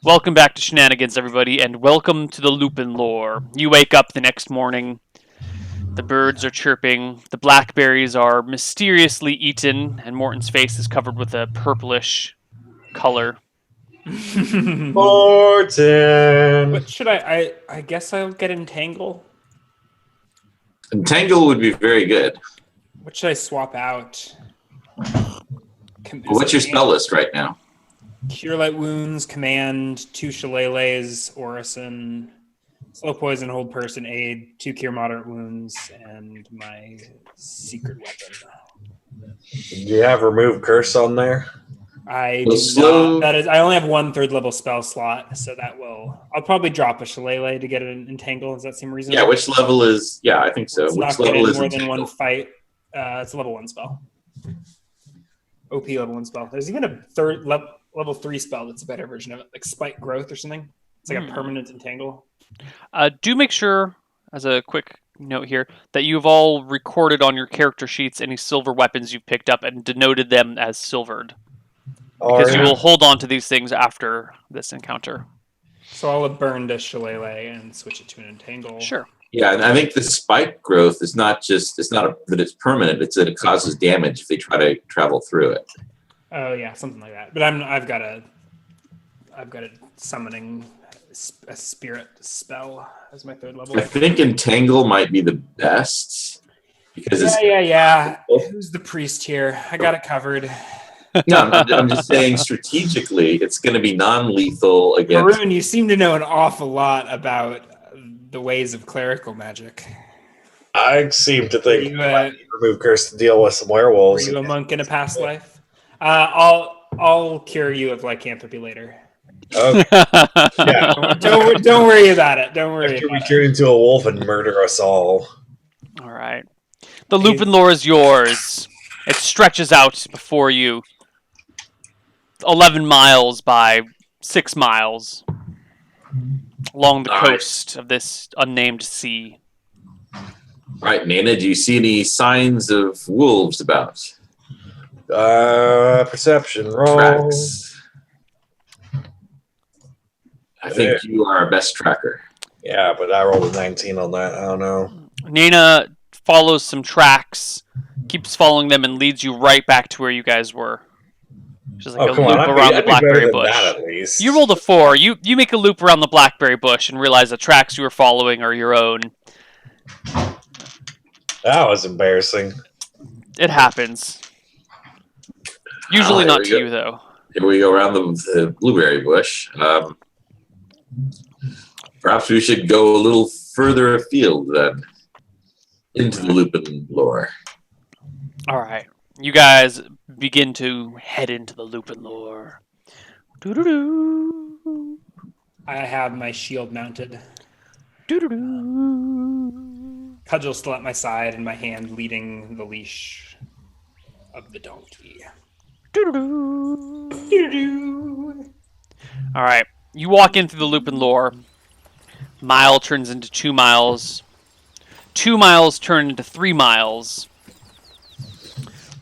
Welcome back to Shenanigans, everybody, and welcome to the Lupin lore. You wake up the next morning, the birds are chirping, the blackberries are mysteriously eaten, and Morton's face is covered with a purplish color. Morton! What should I guess I'll get Entangle. Entangle would be very good. What should I swap out? What's your spell list right now? Cure Light Wounds, Command, 2 Shillelaghs, Orison, Slow Poison, Hold Person, Aid, 2 Cure Moderate Wounds, and my secret weapon. Do you have Remove Curse on there? I Well, do slow- not. That is, I only have one third level spell slot, so that will. I'll probably drop a Shillelagh to get an Entangle. Does that seem reasonable? Yeah, which level is... Yeah, I think so. Let's Which not get level in is more than one Entangle? fight. It's a level 1 spell. OP level 1 spell. There's even a third level 3 spell that's a better version of it, like Spike Growth or something. It's like a permanent entangle. Do make sure, as a quick note here, that you've all recorded on your character sheets any silver weapons you've picked up and denoted them as silvered. Because you will hold on to these things after this encounter. So I'll have burned a Shillelagh and switch it to an entangle. Sure. Yeah, and I think the spike growth is not just... It's not that it's permanent. It's that it causes damage if they try to travel through it. Oh yeah, something like that. But I've got a summoning a spirit spell as my third level. I think Entangle might be the best. Because it's... Yeah. Who's the priest here? I got it covered. No, I'm just saying strategically, it's going to be non-lethal against... Maroon, you seem to know an awful lot about the ways of clerical magic. I seem to think You, I need Remove Curse to deal with some werewolves. Were you a monk in a past life? I'll cure you of lycanthropy later. Okay. Yeah. Don't worry about it. Don't worry. After we About turn into a wolf and murder us all. All right. The Lupin lore is yours. It stretches out before you 11 miles by 6 miles along the coast of this unnamed sea. All right, Nana, do you see any signs of wolves about? Perception roll. Tracks. I think you are our best tracker. Yeah, but I rolled a 19 on that. I don't know. Nana follows some tracks, keeps following them, and leads you right back to where you guys were. Just like a loop around the blackberry bush. That at least. You rolled a 4. You make a loop around the blackberry bush and realize the tracks you were following are your own. That was embarrassing. It happens. Usually not to go. you, though. Here we go around the blueberry bush. Perhaps we should go a little further afield then, into the Lupin lore. All right. You guys begin to head into the Lupin lore. Doo-doo-doo. I have my shield mounted. Doo-doo-doo. Cudgel still at my side, and my hand leading the leash of the donkey. Doo-doo-doo. Doo-doo. All right. You walk in through the Lupin lore. Mile turns into 2 miles. 2 miles turn into 3 miles.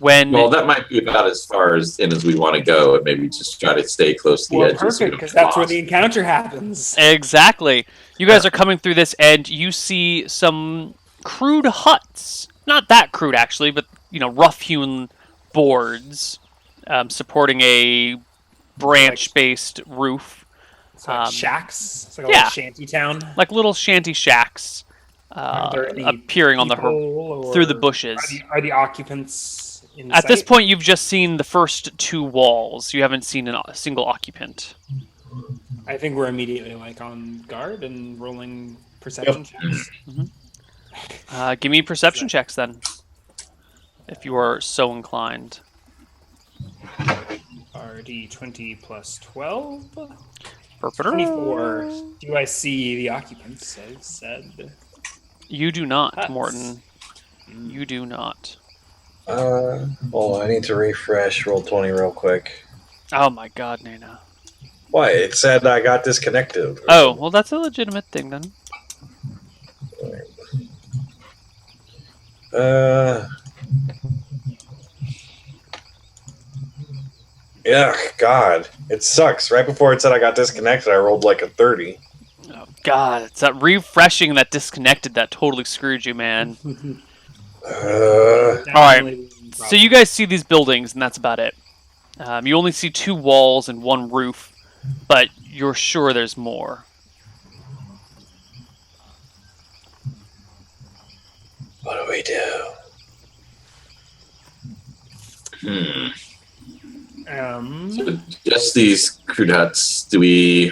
Well, that might be about as far as we want to go, and maybe just try to stay close to the edges. Perfect, because that's where the encounter happens. Exactly. You guys are coming through this, and you see some crude huts. Not that crude, actually, but rough-hewn boards supporting a branch-based roof. So like shacks. It's like a little shanty town. Like little shanty shacks appearing on through the bushes. Are the occupants in At this sight? point, you've just seen the first 2 walls. You haven't seen a single occupant. I think we're immediately on guard and rolling perception checks. Give me perception checks then, if you are so inclined. RD 20 plus 12. Burp-a-dur. 24. Do I see the occupants? I said. You do not, Huts. Morton. You do not. Hold on, I need to refresh roll 20 real quick. Oh my god, Nana. Why? It said I got disconnected. Oh, well that's a legitimate thing then. Yeah, God. It sucks. Right before it said I got disconnected, I rolled like a 30. Oh God, it's that refreshing that disconnected that totally screwed you, man. All right, so you guys see these buildings, and that's about it. You only see 2 walls and 1 roof, but you're sure there's more. What do we do? So just these crude huts. Do we?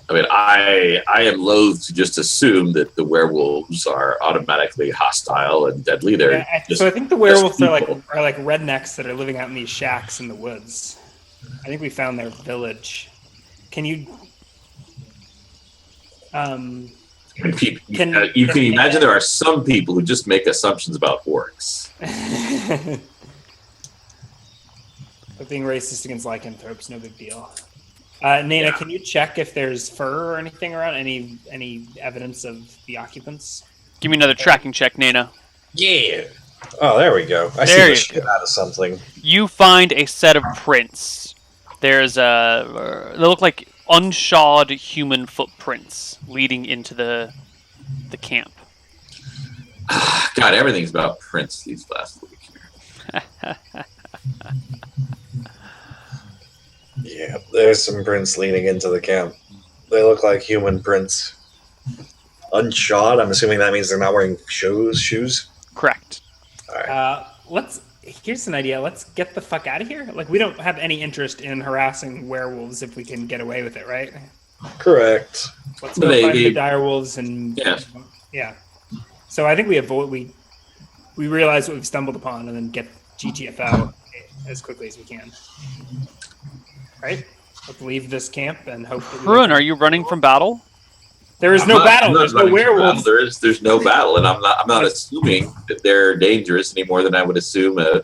I mean, I am loath to just assume that the werewolves are automatically hostile and deadly. They're so I think the werewolves are people. like rednecks that are living out in these shacks in the woods. I think we found their village. Can you? You can imagine there are some people who just make assumptions about orcs. But being racist against lycanthropes, no big deal. Nana, can you check if there's fur or anything around? Any evidence of the occupants? Give me another tracking check, Nana. Yeah. Oh, there we go. I see There the you shit out of something. You find a set of prints. There's they look like unshod human footprints leading into the camp. God, everything's about prints these last week. Yeah, there's some prints leading into the camp. They look like human prints. Unshod? I'm assuming that means they're not wearing shoes? Correct. Alright. Here's an idea. Let's get the fuck out of here. Like, we don't have any interest in harassing werewolves if we can get away with it, right? Correct. Let's go find the direwolves and yeah. So I think we realize what we've stumbled upon and then get GTF out as quickly as we can. Right? Let's leave this camp and hope that Ruin, are you running from battle? There is no battle. There's no werewolves. There's no battle, and I'm not assuming that they're dangerous any more than I would assume a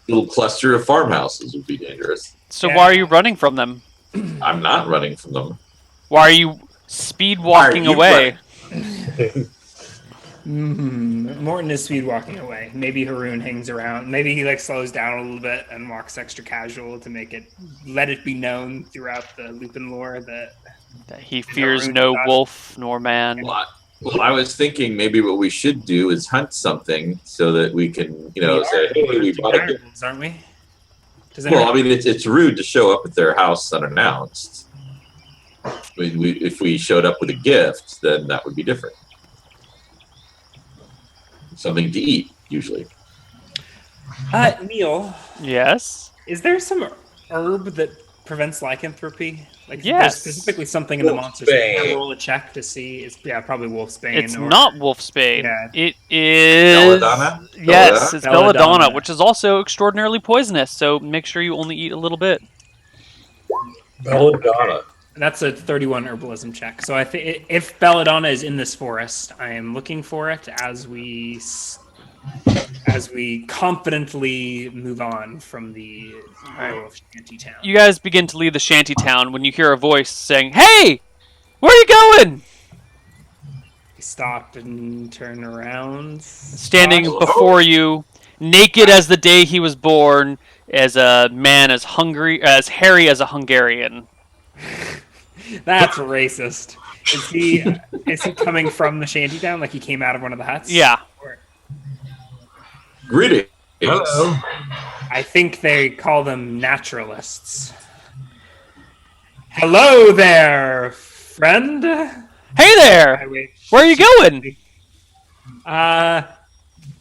little cluster of farmhouses would be dangerous. So why are you running from them? I'm not running from them. Why are you speed walking away? Morton is speed walking away. Maybe Haroon hangs around. Maybe he slows down a little bit and walks extra casual to let it be known throughout the Lupin lore that he fears no wolf nor man. Well, I was thinking maybe what we should do is hunt something so that we can, say, hey, we bought a gift. Aren't we? Well, I mean, it's rude to show up at their house unannounced. If we showed up with a gift, then that would be different. Something to eat, usually. Neil. Yes? Is there some herb that prevents lycanthropy? Yes. There's specifically something in the monster. So roll a check to see. It's probably Wolfsbane. It's not Wolfsbane. Yeah. It is... Belladonna? Yes, it's Belladonna, Belladonna, which is also extraordinarily poisonous, so make sure you only eat a little bit. Belladonna. That's a 31 herbalism check. So I think if Belladonna is in this forest, I am looking for it as we confidently move on from the shanty town. You guys begin to leave the shanty town when you hear a voice saying, "Hey, where are you going?" We stop and turn around. Standing before you, naked as the day he was born, as a man as hairy as a Hungarian. That's racist. Is he coming from the shantytown? Like he came out of one of the huts? Yeah. Greetings. Hello. I think they call them naturalists. Hello there, friend. Hey there! Where are you going?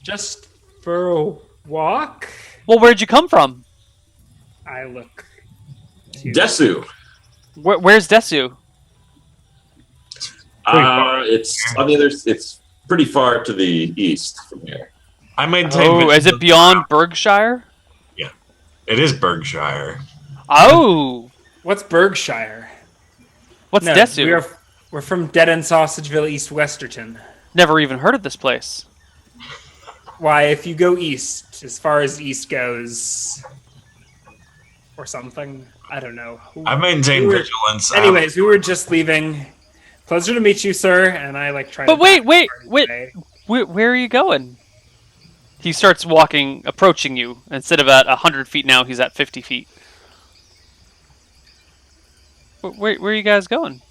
Just for a walk. Well, where'd you come from? I look. Desu. Where's Desu? It's pretty far to the east from here. I maintain. Oh, is it beyond Berkshire? Yeah, it is Berkshire. Oh, What's Berkshire? what's Desu? We're from Dead End Sausageville, East Westerton. Never even heard of this place. Why, if you go east, as far as east goes, or something, I don't know. I maintain vigilance. Anyways, we were just leaving. Pleasure to meet you, sir. And I try. But wait. Where are you going? He starts walking, approaching you. Instead of at 100 feet now, he's at 50 feet. Where are you guys going?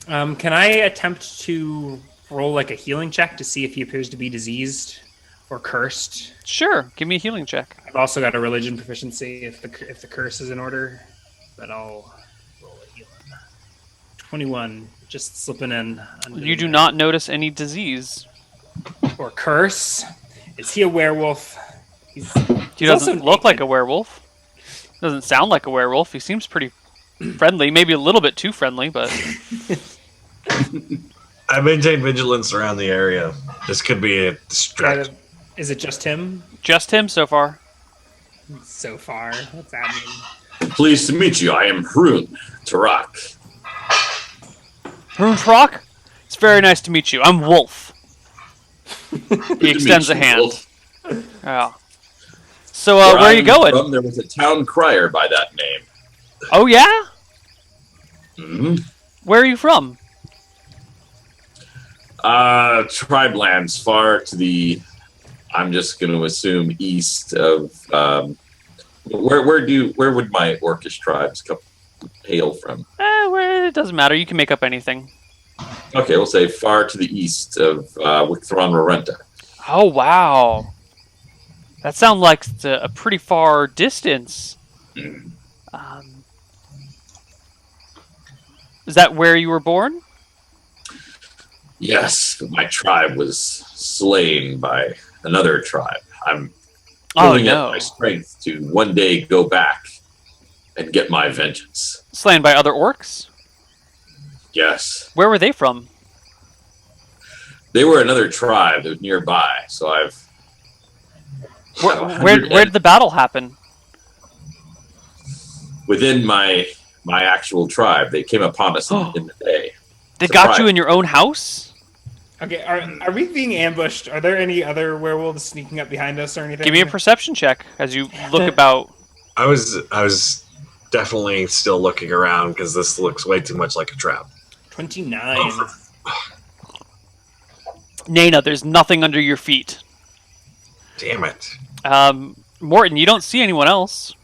Can I attempt to roll like a healing check to see if he appears to be diseased or cursed? Sure, give me a healing check. I've also got a religion proficiency if the curse is in order, but I'll roll a healing. 21, just slipping in. You do not notice any disease. Or curse. Is he a werewolf? He doesn't look like a werewolf. Doesn't sound like a werewolf. He seems pretty friendly, maybe a little bit too friendly, but I maintain vigilance around the area. This could be a distraction. Is it just him? Just him so far. So far. What's that mean? Pleased to meet you. I am Hrun Tarak. Rock? It's very nice to meet you. I'm Wolf. He extends a hand. Wolf. Yeah. So, where are you going? From, there was a town crier by that name. Oh, yeah? Mm-hmm. Where are you from? Tribe lands far to the, I'm just going to assume east of, where would my orcish tribes hail from? It doesn't matter. You can make up anything. Okay, we'll say far to the east of Wicthron Rorenta. Oh, wow. That sounds like a pretty far distance. Is that where you were born? Yes, but my tribe was slain by another tribe. I'm Oh, pulling no. up my strength to one day go back and get my vengeance. Slain by other orcs? Yes. Where were they from? They were another tribe that was nearby, so I've... Where did the battle happen? Within my actual tribe, they came upon us in the day. They got you in your own house? Okay, are we being ambushed? Are there any other werewolves sneaking up behind us or anything? Give me a perception check as you look about. I was definitely still looking around because this looks way too much like a trap. 29. Nana, there's nothing under your feet. Damn it. Morton, you don't see anyone else.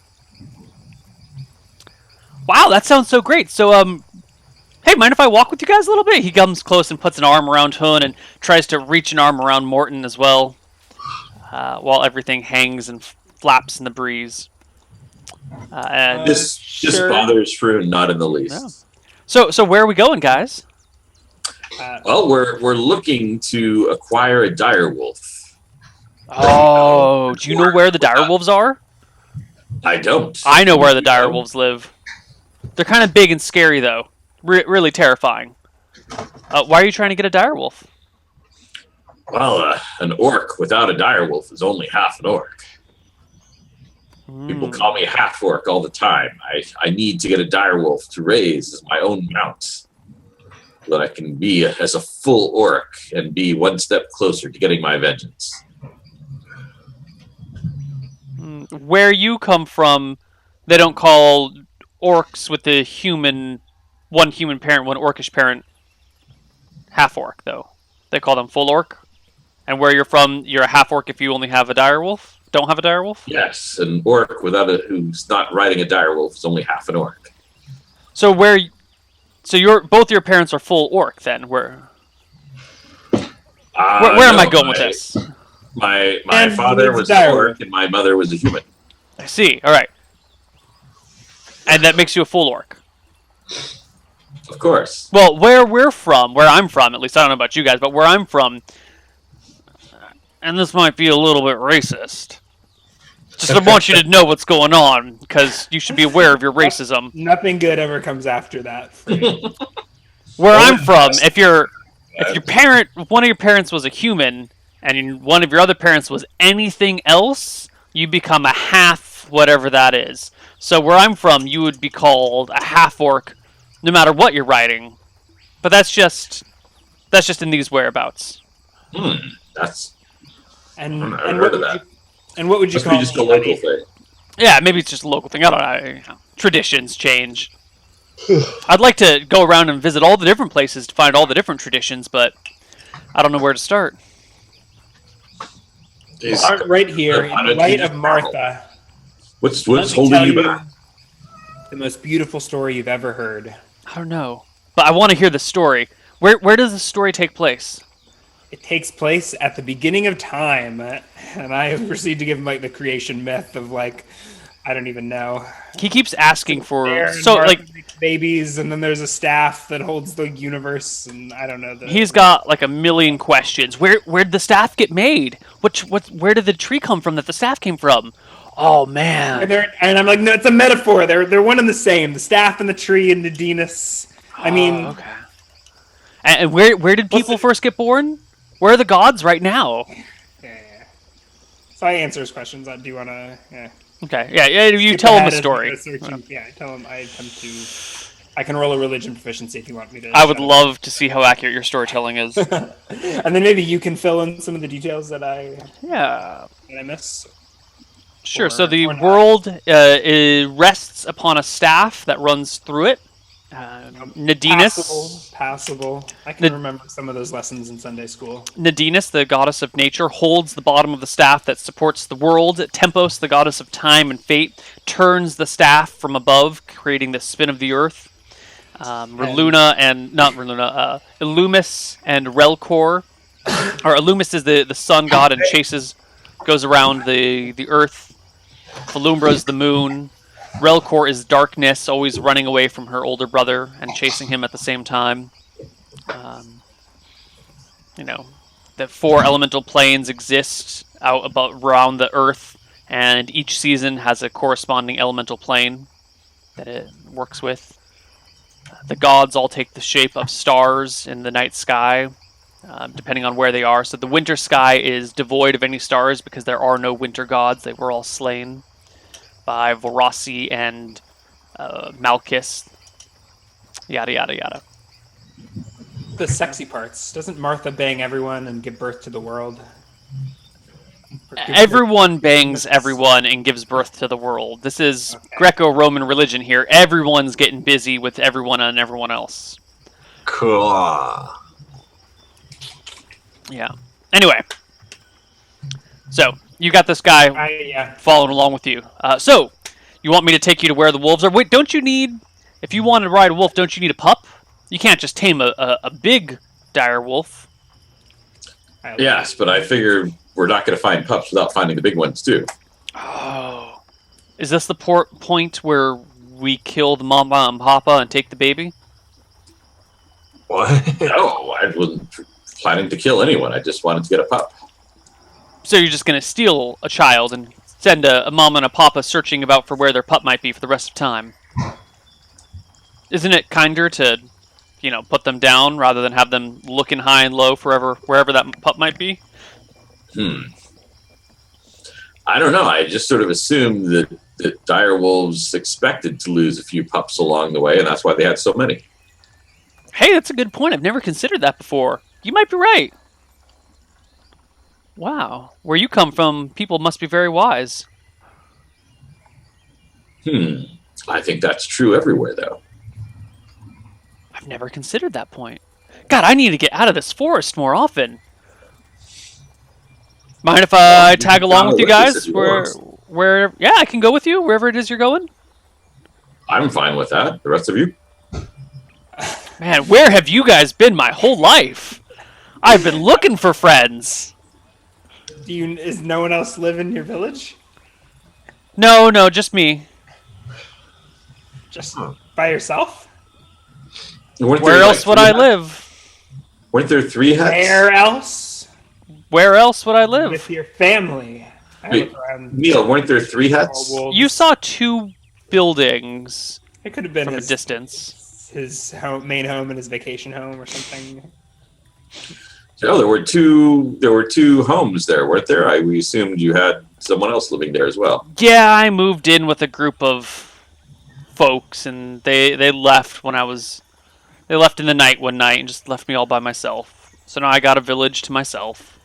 Wow, that sounds so great. So, hey, mind if I walk with you guys a little bit? He comes close and puts an arm around Hun and tries to reach an arm around Morton as well, while everything hangs and flaps in the breeze. And This sure. bothers Froon not in the least. Yeah. So where are we going, guys? Well, we're looking to acquire a direwolf. Oh, do you know where the direwolves are? I don't. I know where the direwolves live. They're kind of big and scary, though. Really terrifying. Why are you trying to get a direwolf? Well, an orc without a direwolf is only half an orc. People call me a half orc all the time. I need to get a direwolf to raise as my own mount, so that I can be as a full orc and be one step closer to getting my vengeance. Where you come from, they don't call orcs with the one human parent, one orcish parent, half orc, though. They call them full orc. And where you're from, you're a half orc if you only have a direwolf? Don't have a direwolf? Yes, an orc who's not riding a direwolf is only half an orc. So both your parents are full orc then? Where am I going with this? My And father with was the an direwolf. orc and my mother was a human. I see. All right. And that makes you a full orc. Of course. Well, where I'm from, at least I don't know about you guys, but where I'm from, and this might be a little bit racist. Just I want you to know what's going on, because you should be aware of your racism. Nothing good ever comes after that. Where I'm from, if one of your parents was a human, and one of your other parents was anything else, you become a half whatever that is. So where I'm from, you would be called a half orc, no matter what you're riding. But that's just in these whereabouts. That's And I've heard of that. And what would you Must call be just a me, local honey? thing. Yeah, maybe it's just a local thing. I don't know. You know, traditions change. I'd like to go around and visit all the different places to find all the different traditions, but I don't know where to start. He's- Right here, in Why the don't light you of just Martha. What's Let me holding tell you back? the most beautiful story you've ever heard. I don't know, but I want to hear the story. Where does the story take place? It takes place at the beginning of time, and I proceed to give him like the creation myth of like, I don't even know. He keeps asking for There, so Martha like makes babies, and then there's a staff that holds the universe, and I don't know. he's got like a million questions. Where'd the staff get made? Where did the tree come from that the staff came from? Oh man. And I'm like, no, it's a metaphor. They're one and the same. The staff and the tree and Nadinus. I mean, Oh, okay. And where did people first get born? Where are the gods right now? yeah. So I answer his questions. Do you want to? Yeah. Okay, yeah. You Skip tell him ahead the as we story. go searching. Yeah, I tell him I attempt to. I can roll a religion proficiency if you want me to. I would shut up. love to see how accurate your storytelling is. And then maybe you can fill in some of the details that Yeah. miss. Sure. So Or the not. world it rests upon a staff that runs through it. Nadinus. Passable. I can Nad- remember some of those lessons in Sunday school. Nadinus, the goddess of nature, holds the bottom of the staff that supports the world. Tempos, the goddess of time and fate, turns the staff from above, creating the spin of the earth. Reluna and not Reluna, Illumis and Relcor, or Illumis is the sun god and goes around the earth. Felumbra's the moon. Relcor is darkness, always running away from her older brother and chasing him at the same time. The 4 elemental planes exist out about around the earth, and each season has a corresponding elemental plane that it works with. The gods all take the shape of stars in the night sky, depending on where they are. So the winter sky is devoid of any stars because there are no winter gods. They were all slain by Vorasi and Malchus. Yada, yada, yada. The sexy parts. Doesn't Martha bang everyone and give birth to the world? Everyone bangs everyone and gives birth to the world. This is Greco-Roman religion here. Everyone's getting busy with everyone and everyone else. Cool. Yeah. Anyway. So, you got this guy following along with you. So, you want me to take you to where the wolves are? Wait, don't you need... If you want to ride a wolf, don't you need a pup? You can't just tame a big dire wolf. Yes, but I figure we're not going to find pups without finding the big ones too. Oh. Is this the point where we kill the mama and papa and take the baby? What? No, I wasn't planning to kill anyone. I just wanted to get a pup. So you're just going to steal a child and send a mama and a papa searching about for where their pup might be for the rest of time? Isn't it kinder to, put them down rather than have them looking high and low wherever that pup might be? I don't know. I just sort of assumed that dire wolves expected to lose a few pups along the way, and that's why they had so many. Hey, that's a good point. I've never considered that before. You might be right. Wow. Where you come from, people must be very wise. I think that's true everywhere, though. I've never considered that point. God, I need to get out of this forest more often. Mind if I tag along with you guys? Yeah, I can go with you wherever it is you're going. I'm fine with that. The rest of you? Man, where have you guys been my whole life? I've been looking for friends. Is no one else live in your village? No, just me. Just by yourself? Where else would I live? Weren't there 3 huts? Where else? Where else would I live? With your family. Wait, Neil, weren't there 3 huts? You saw 2 buildings. It could have been from his a distance. His main home and his vacation home or something. No, there were two homes there, weren't there? We assumed you had someone else living there as well. Yeah, I moved in with a group of folks, and they left They left in the night one night and just left me all by myself. So now I got a village to myself.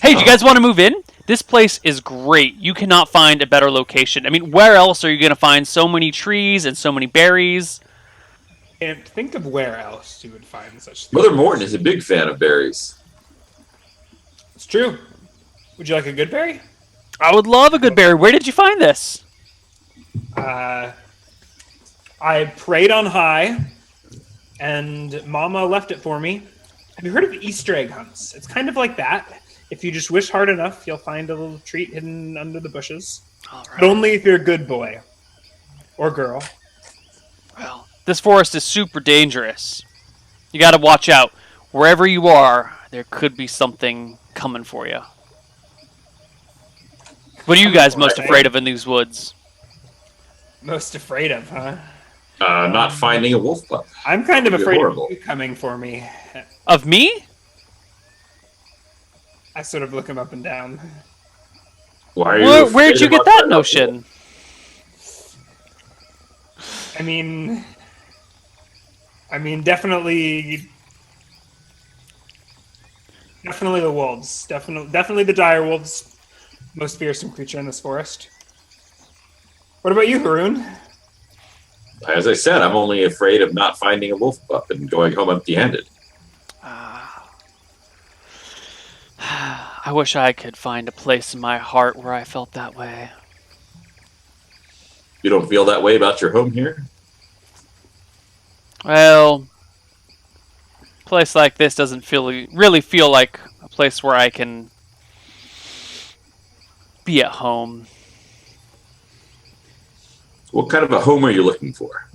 Hey, do you guys want to move in? This place is great. You cannot find a better location. I mean, where else are you going to find so many trees and so many berries? And think of where else you would find such things. Mother Morton is a big fan of berries. It's true. Would you like a good berry? I would love a good berry. Where did you find this? I prayed on high, and Mama left it for me. Have you heard of Easter egg hunts? It's kind of like that. If you just wish hard enough, you'll find a little treat hidden under the bushes. All But only if you're a good boy or girl. Well, this forest is super dangerous. You got to watch out. Wherever you are, there could be something coming for you. What are you guys most afraid of in these woods? Most afraid of, huh? Not finding a wolf pup. I'm kind of That'd be afraid horrible. of you coming for me. Of me? I sort of look him up and down. Why are you? Where'd you afraid get about that notion? I mean, definitely the wolves. Definitely the dire wolves. Most fearsome creature in this forest. What about you, Haroon? As I said, I'm only afraid of not finding a wolf pup and going home empty-handed. I wish I could find a place in my heart where I felt that way. You don't feel that way about your home here? Well, a place like this doesn't really feel like a place where I can be at home. What kind of a home are you looking for?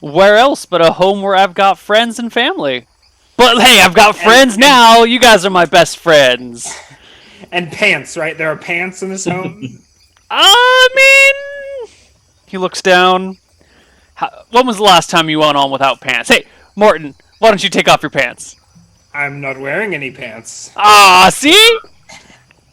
Where else but a home where I've got friends and family? But hey, I've got friends now. You guys are my best friends. And pants, right? There are pants in this home. I mean, he looks down. When was the last time you went on without pants? Hey, Morton, why don't you take off your pants? I'm not wearing any pants. Ah, see?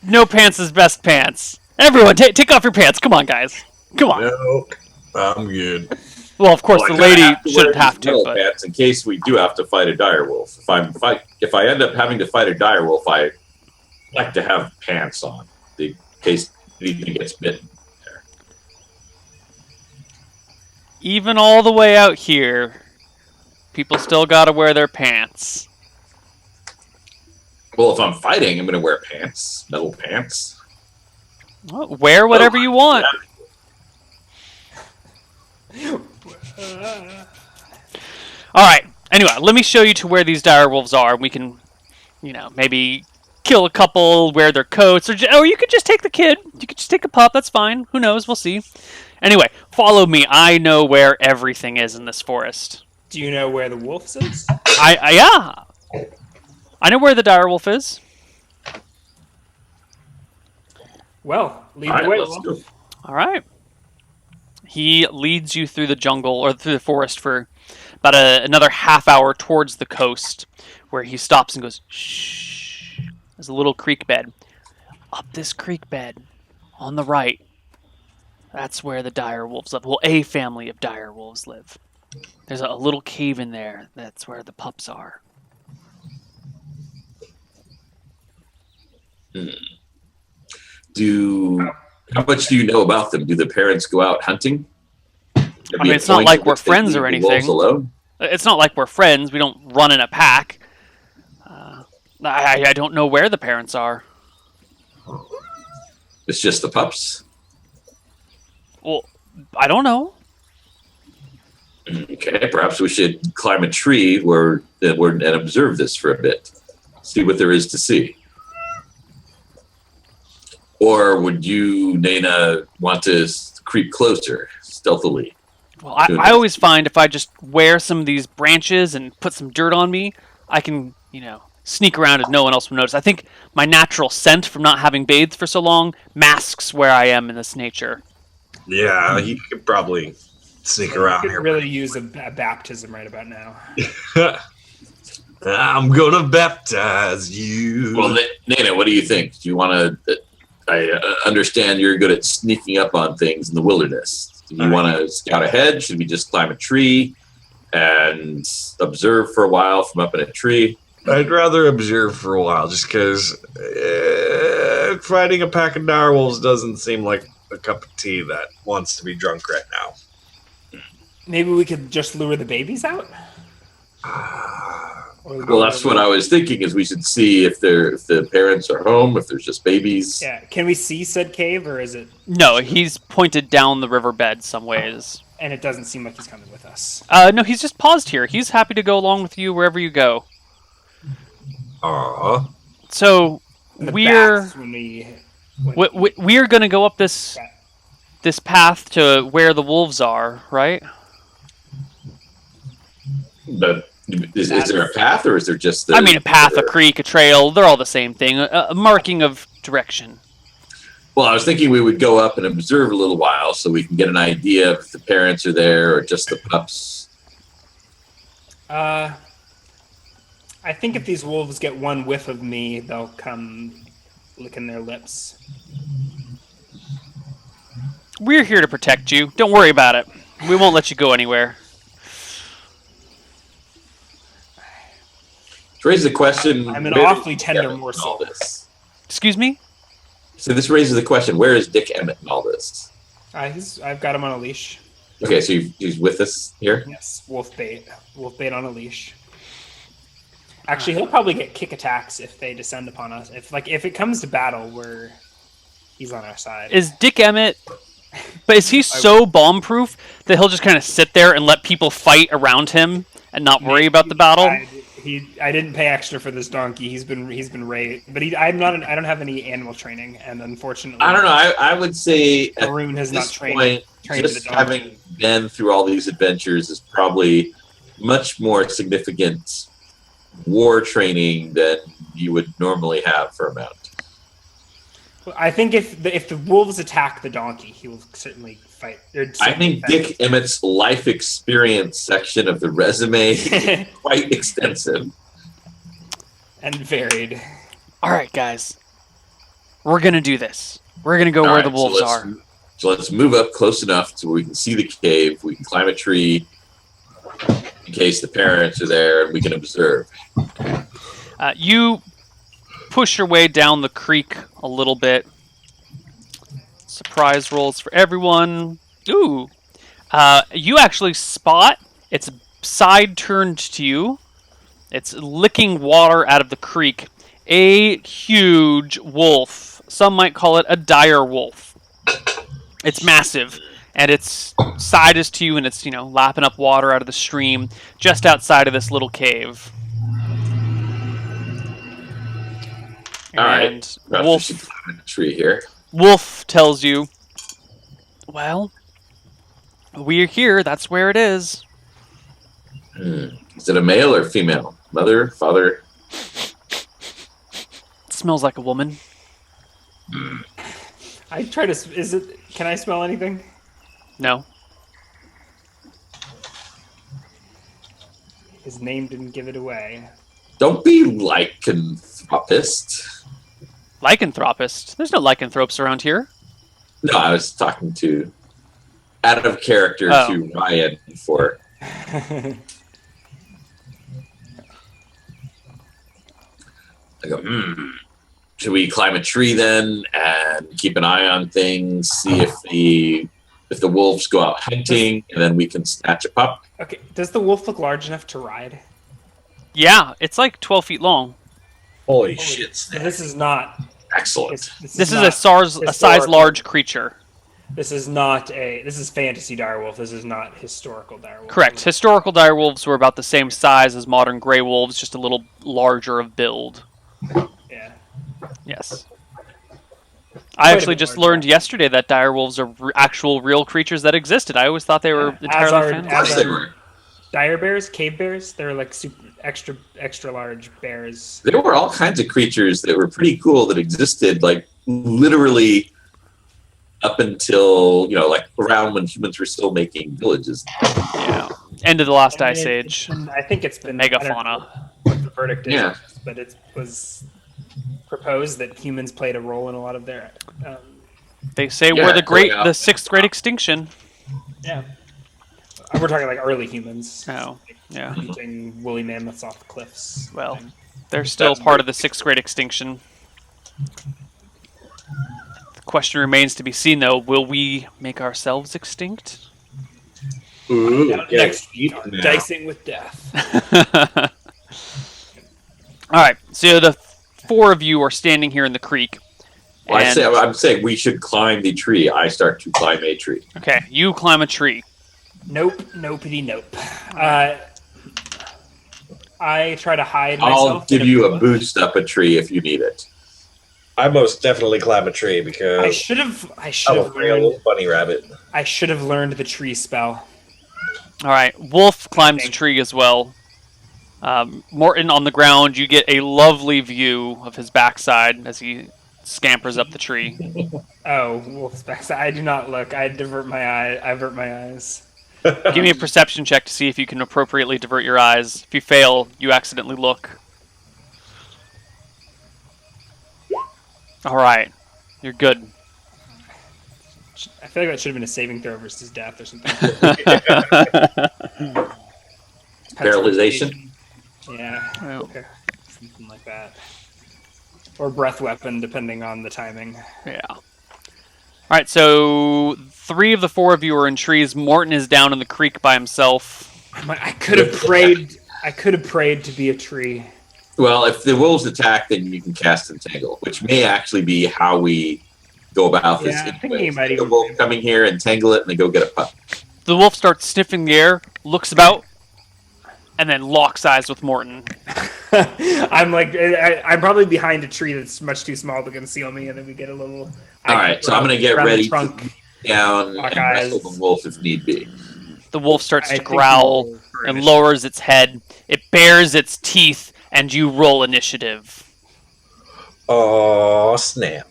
No pants is best pants. Everyone, take off your pants. Come on, guys. Come on. No, I'm good. Well, of course, Well, the I lady kinda shouldn't wear have these to, metal but... pants in case we do have to fight a dire wolf. If I end up having to fight a dire wolf, I like to have pants on in case anything gets bitten. Even all the way out here, people still gotta wear their pants. Well, if I'm fighting, I'm going to wear pants, metal pants. Well, wear whatever you want. Alright, anyway, let me show you to where these dire wolves are. We can, maybe kill a couple, wear their coats, or you could just take the kid. You could just take a pup, that's fine. Who knows, we'll see. Anyway, follow me. I know where everything is in this forest. Do you know where the wolves is? Yeah. I know where the dire wolf is. Well, lead All right, the way. let's go. Alright. He leads you through the jungle, or through the forest for about another half hour towards the coast, where he stops and goes, shh. There's a little creek bed. Up this creek bed, on the right, that's where the dire wolves live. Well, a family of dire wolves live. There's a little cave in there. That's where the pups are. How much do you know about them? Do the parents go out hunting? I mean, it's not like we're friends or anything. Alone? It's not like we're friends. We don't run in a pack. I don't know where the parents are. It's just the pups. Well, I don't know. Okay, perhaps we should climb a tree and observe this for a bit. See what there is to see. Or would you, Nana, want to creep closer, stealthily? Well, I always find if I just wear some of these branches and put some dirt on me, I can, sneak around and no one else will notice. I think my natural scent from not having bathed for so long masks where I am in this nature. Yeah, he could probably sneak around Could here. really use a baptism right about now. I'm gonna baptize you. Well, Nana, what do you think? Do you want to... I understand you're good at sneaking up on things in the wilderness. Do you want to scout ahead? Should we just climb a tree and observe for a while from up in a tree? I'd rather observe for a while, just because fighting a pack of narwhals doesn't seem like a cup of tea that wants to be drunk right now. Maybe we could just lure the babies out? Well, that's what I was thinking. Is we should see if the parents are home, if there's just babies. Yeah. Can we see said cave, or is it? No, he's pointed down the riverbed some ways. And it doesn't seem like he's coming with us. No, he's just paused here. He's happy to go along with you wherever you go. So The we're bats when we're gonna go up this path to where the wolves are, right? But is there a path, or is there just the? I mean, a path, a creek, a trail—they're all the same thing. A marking of direction. Well, I was thinking we would go up and observe a little while, so we can get an idea if the parents are there or just the pups. I think if these wolves get one whiff of me, they'll come licking their lips. We're here to protect you. Don't worry about it. We won't let you go anywhere. This raises the question. I'm an where awfully is Dick tender Emmett in morsel. all this? Excuse me? So this raises the question: where is Dick Emmett in all this? I've got him on a leash. Okay, so he's with us here. Yes, wolf bait on a leash. Actually, he'll probably get kick attacks if they descend upon us. If it comes to battle, he's on our side. Is Dick Emmett... But is he so bomb-proof that he'll just kind of sit there and let people fight around him and not worry about the battle? I didn't pay extra for this donkey. He's been raised, but I don't have any animal training, and unfortunately, I don't know. I would say at Arun has this not trained point, the just donkey. having been through all these adventures is probably much more significant war training than you would normally have for a mount. I think if the wolves attack the donkey, he will certainly fight. I think Dick Emmett's life experience section of the resume is quite extensive and varied. All right, guys. We're going to do this. We're going to go All where right, the wolves are. So let's move up close enough to where we can see the cave. We can climb a tree in case the parents are there, and we can observe. You push your way down the creek a little bit. Surprise rolls for everyone. Ooh. You actually spot its side turned to you. It's licking water out of the creek. A huge wolf. Some might call it a dire wolf. It's massive. And its side is to you, and it's, lapping up water out of the stream just outside of this little cave. All right. And Perhaps we should climb a tree here. Wolf tells you, well, we're here. That's where it is. Is it a male or female? Mother, father? It smells like a woman. I try to. Can I smell anything? No. His name didn't give it away. Don't be lycanthropist. Lycanthropist? There's no lycanthropes around here. No, I was talking to out of character to Ryan for. I go, should we climb a tree then and keep an eye on things, see if the wolves go out hunting, and then we can snatch a pup? Okay, does the wolf look large enough to ride? Yeah, it's like 12 feet long. Holy shit! So this is not. Excellent. This is a size large creature. This is not this is fantasy direwolf. This is not historical direwolf. Correct. Historical direwolves were about the same size as modern gray wolves, just a little larger of build. Yeah. Yes. I actually just learned yesterday that direwolves are actual real creatures that existed. I always thought they were entirely fantasy. Of course they were. Dire bears, cave bears, they're like super extra large bears. There were all kinds of creatures that were pretty cool that existed, like literally up until like around when humans were still making villages. Yeah. End of the last ice age. I think it's been megafauna. What the verdict is, Yeah. but it was proposed that humans played a role in a lot of their. They say Yeah, we're the sixth great extinction. Yeah. We're talking like early humans. Oh, yeah. Hunting woolly mammoths off the cliffs. Well, they're still part of the sixth great extinction. The question remains to be seen, though. Will we make ourselves extinct? Ooh, Next week, now. dicing with death. All right, so the 4 of you are standing here in the creek. Well, and- I'm saying we should climb the tree. I start to climb a tree. Okay, you climb a tree. Nope, nopity nope. I try to hide myself. I'll give in you a bush. boost up a tree if you need it. I most definitely climb a tree because I should have I'm a real learned. bunny rabbit. I should have learned the tree spell. All right, Wolf climbs a tree as well. Morton on the ground, you get a lovely view of his backside as he scampers up the tree. Oh, wolf's backside. I do not look. I divert my eye. I avert my eyes. Give me a perception check to see if you can appropriately divert your eyes. If you fail, you accidentally look. All right, you're good. I feel like that should have been a saving throw versus death or something. Paralyzation? Yeah. Well. Okay. Something like that. Or breath weapon, depending on the timing. Yeah. All right, so 3 of the 4 of you are in trees. Morton is down in the creek by himself. I could have prayed. I could have prayed to be a tree. Well, if the wolves attack, then you can cast Entangle, which may actually be how we go about this. Yeah, I think anyway. he might The even- wolf coming here, entangle it, and then go get a pup. The wolf starts sniffing the air, looks about, and then locks eyes with Morton. I'm like, I'm probably behind a tree that's much too small to conceal me, and then we get a little. All right, so I'm going to get around the ready to trunk. get down Lock and wrestle eyes. the wolf if need be. The wolf starts I to think growl we'll- for and initiative. lowers its head. It bares its teeth, and you roll initiative. Oh snap!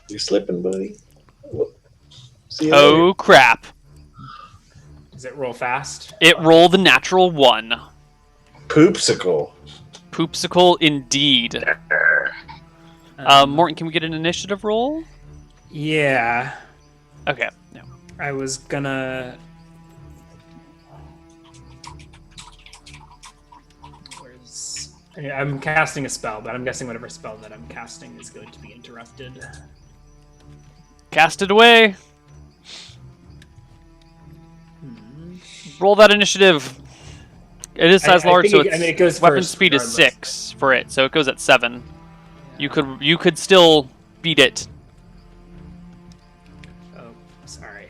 You slipping, buddy? See you later. Oh crap! Does it roll fast? It rolled a natural 1. Poopsicle. Poopsicle indeed. Morton, can we get an initiative roll? Yeah, Okay. No. I was gonna. I'm casting a spell, but I'm guessing whatever spell that I'm casting is going to be interrupted. Cast it away. Roll that initiative. It is size I large, think so it- its it goes weapon first speed is regardless. 6 for it, so it goes at 7. You could still beat it. Oh, sorry.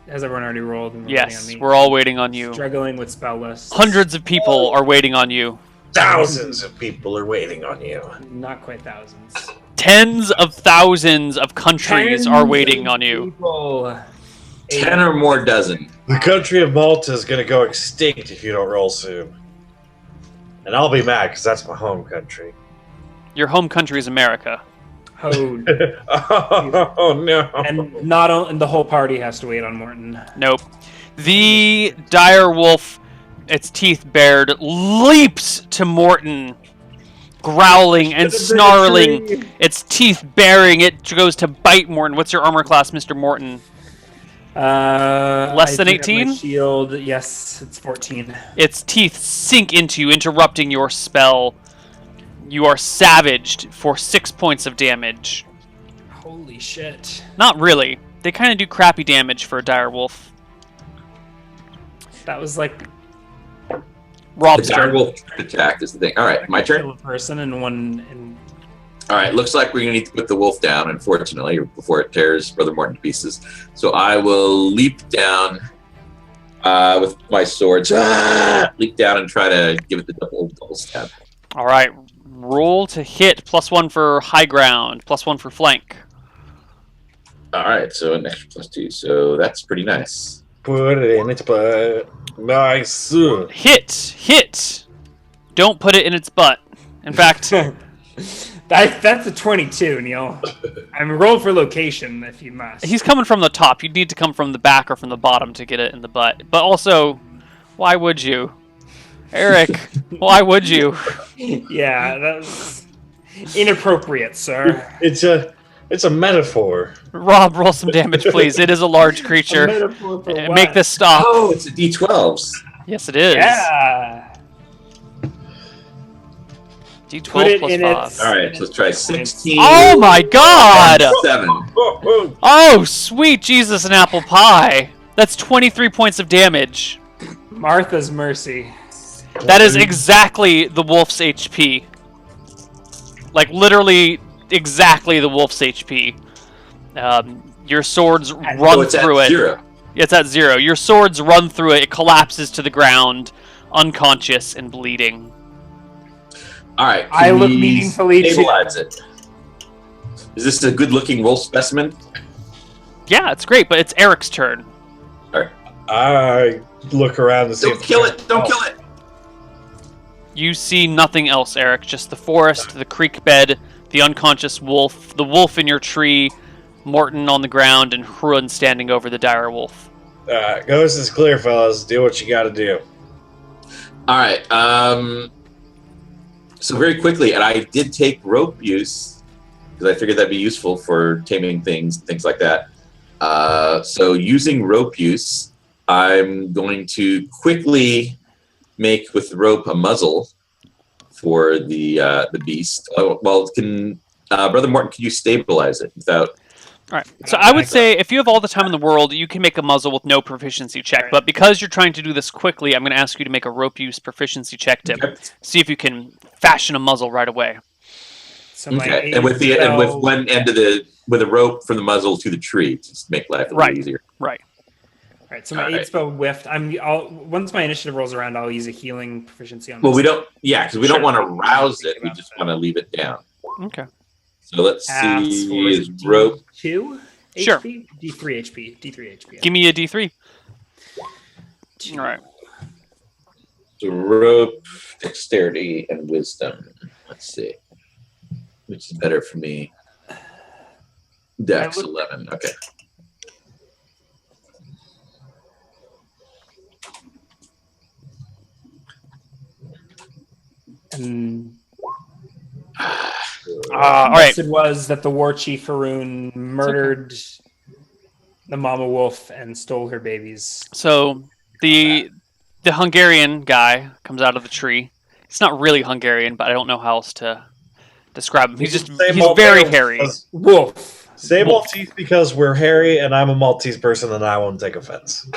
Has everyone already rolled? And waiting on Yes, me? we're all waiting on you. Struggling with spell lists. Hundreds of people are waiting on you. Thousands of people are waiting on you. Not quite thousands. Tens of thousands of countries are waiting on you. People. 10 or more dozen. The country of Malta is going to go extinct if you don't roll soon. And I'll be mad because that's my home country. Your home country is America. Oh, Oh no! and not on, and the whole party has to wait on Morton. Nope. The dire wolf, its teeth bared, leaps to Morton, growling and snarling, its teeth baring. It goes to bite Morton. What's your armor class, Mr. Morton? Less I than do have my 18? Shield, yes, it's 14. Its teeth sink into you, interrupting your spell. You are savaged for 6 points of damage. Holy shit! Not really. They kind of do crappy damage for a dire wolf. That was like The Rob's dire turn. wolf attack is the thing. All right, my turn. kill a person and one. And All right, looks like we're going to need to put the wolf down, unfortunately, before it tears Brother Morton to pieces. So I will leap down with my sword. Leap down and try to give it the double stab. All right. Roll to hit. +1 for high ground. +1 for flank. All right, so an extra +2. So that's pretty nice. Put it in its butt. Nice. Hit. Don't put it in its butt. In fact, that's a 22, Neil. I'm rolled for location if you must. he's coming from the top. You'd need to come from the back or from the bottom to get it in the butt. But also, why would you? Eric, why would you? Yeah, that's inappropriate, sir. It's a metaphor. Rob, roll some damage, please. It is a large creature. Metaphor for what? Make this stop. Oh, it's a D12s. Yes, it is. Yeah. D12 Put it plus in 5. its- All right, so let's try 16. Oh my god! 7. Oh, Oh, sweet Jesus and apple pie. That's 23 points of damage. Martha's Mercy. That is exactly the wolf's HP. Like, literally exactly the wolf's HP. Your swords run it's through at it. 0. It's at 0. Your swords run through it. It collapses to the ground, unconscious and bleeding. All right. I look we meaningfully to- stabilize it. Is this a good-looking wolf specimen? Yeah, it's great, but it's Eric's turn. I look around to see. Don't kill it! Don't kill it! You see nothing else, Eric. Just the forest, the creek bed, the unconscious wolf, the wolf in your tree, Morton on the ground, and Hrun standing over the dire wolf. Ghost is clear, fellas. Do what you got to do. All right. So very quickly, and I did take rope use because I figured that'd be useful for taming things like that. So using rope use, I'm going to quickly make with rope a muzzle for the beast. Oh, well, can Brother Morton, can you stabilize it without? All right. So I would say if you have all the time in the world, you can make a muzzle with no proficiency check. But because you're trying to do this quickly, I'm going to ask you to make a rope use proficiency check to see if you can fashion a muzzle right away. So my Okay, aid and with spell- one end of with a rope from the muzzle to the tree, just make life a little easier. Right. All right, so my All aid right. spell whiffed. Once my initiative rolls around, I'll use a healing proficiency on. Well, this. we don't. Yeah, because we Sure. don't want to rouse it. We just want to leave it down. Okay. So let's Adds see. for Is rope? 2 Sure. HP? D3 HP. D3 HP. Give me a D3. All right. So rope, dexterity, and wisdom. Let's see. Which is better for me? Dex 11. Okay. And All right. it was that the war chief Haroon murdered the mama wolf and stole her babies. So the Hungarian guy comes out of the tree. He's not really Hungarian, but I don't know how else to describe him. He's very hairy. Wolf. Say Wolf. Maltese because we're hairy and I'm a Maltese person and I won't take offense.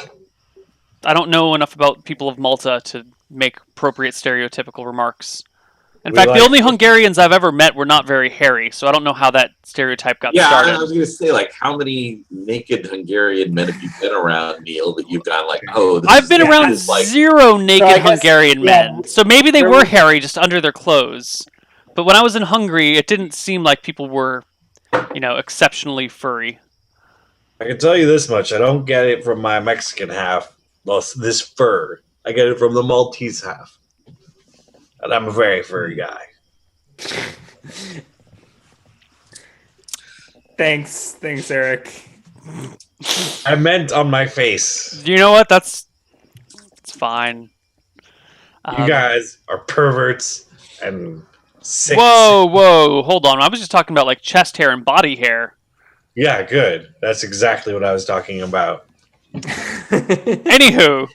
I don't know enough about people of Malta to make appropriate stereotypical remarks. In fact, the only Hungarians I've ever met were not very hairy, so I don't know how that stereotype got started. I was going to say, like, how many naked Hungarian men have you been around, Neil, that you've gone like, oh, I've been around like, 0 naked I guess- Hungarian yeah. men, so maybe they were hairy just under their clothes. But when I was in Hungary, it didn't seem like people were, exceptionally furry. I can tell you this much: I don't get it from my Mexican half. This fur, I get it from the Maltese half, and I'm a very furry guy. Thanks, Eric. I meant on my face. You know what? It's fine. You guys are perverts and sick. Whoa, hold on. I was just talking about like chest hair and body hair. Yeah, good. That's exactly what I was talking about. Anywho,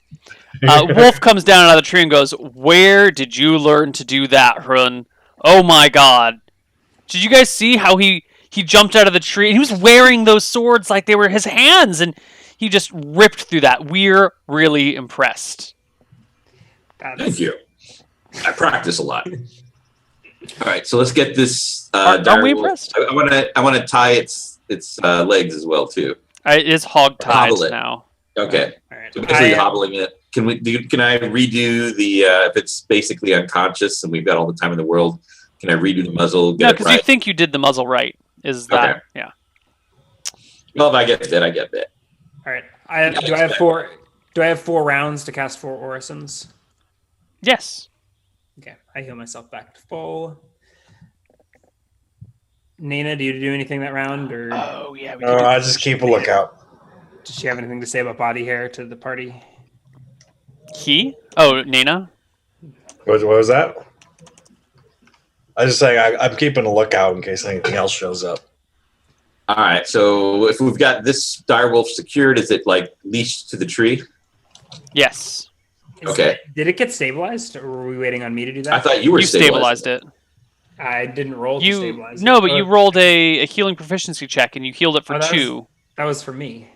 Wolf comes down out of the tree and goes, "Where did you learn to do that, Hrun? Oh my god. Did you guys see how he jumped out of the tree? And he was wearing those swords like they were his hands, and he just ripped through that. We're really impressed." Thank you. I practice a lot. All right, so let's get this. Are we direwolf- impressed? I want to tie its legs as well too. It is hog tied Hobble it. now. Okay, All right. so basically hobbling it. Can I redo the if it's basically unconscious and we've got all the time in the world? Can I redo the muzzle? No, Get it because you right? think you did the muzzle right. Is that Okay. yeah? Well, if I get bit, I get bit. All right. Do I have 4? Do I have 4 rounds to cast 4 orisons? Yes. Okay, I heal myself back to full. Nina, do you do anything that round, or Oh yeah. We No, I just keep a lookout. does she have anything to say about body hair to the party? He? Oh, Nina. What was that? I was just saying I'm keeping a lookout in case anything else shows up. All right, so if we've got this direwolf secured, is it like leashed to the tree? Yes. Okay. Did it get stabilized, or were we waiting on me to do that? I thought you were You stabilized it. I didn't roll to stabilize it. No, but you rolled a healing proficiency check and you healed it for Oh, that was- 2. That was for me.